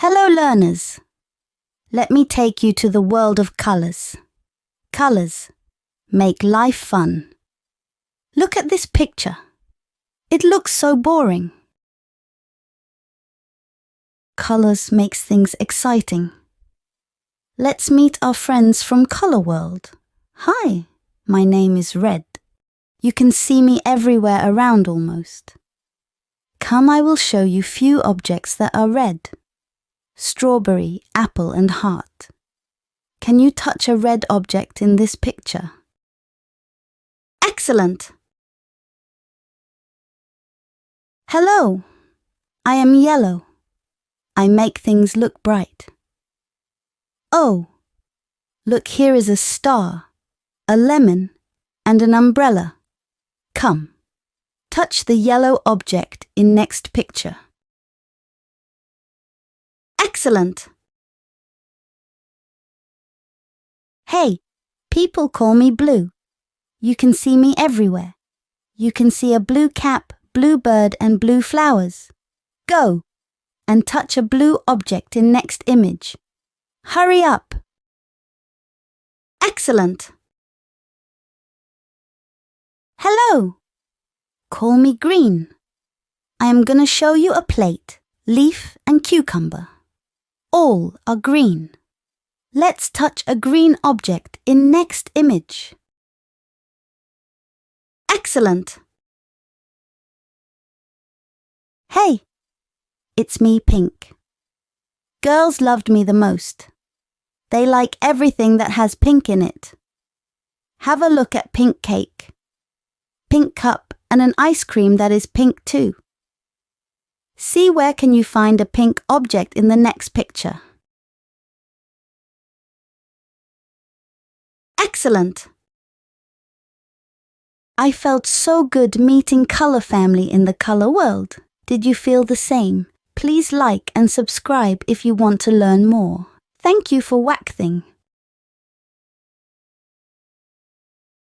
Hello learners. Let me take you to the world of colours. Colours make life fun. Look at this picture. It looks so boring. Colours makes things exciting. Let's meet our friends from Colour World. Hi, my name is Red. You can see me everywhere around almost. Come, I will show you few objects that are red. Strawberry, apple and heart. Can you touch a red object in this picture? Excellent! Hello, I am yellow. I make things look bright. Oh, look, here is a star, a lemon and an umbrella. Come, touch the yellow object in next picture. Excellent! Hey, people call me Blue. You can see me everywhere. You can see a blue cap, blue bird and blue flowers. Go and touch a blue object in next image. Hurry up! Excellent! Hello! Call me Green. I am gonna show you a plate, leaf and cucumber. All are green. Let's touch a green object in next image. Excellent! Hey, it's me, Pink. Girls loved me the most. They like everything that has pink in it. Have a look at pink cake, pink cup and an ice cream that is pink too. See where can you find a pink object in the next picture. Excellent! I felt so good meeting Colour Family in the Colour World. Did you feel the same? Please like and subscribe if you want to learn more. Thank you for waxing.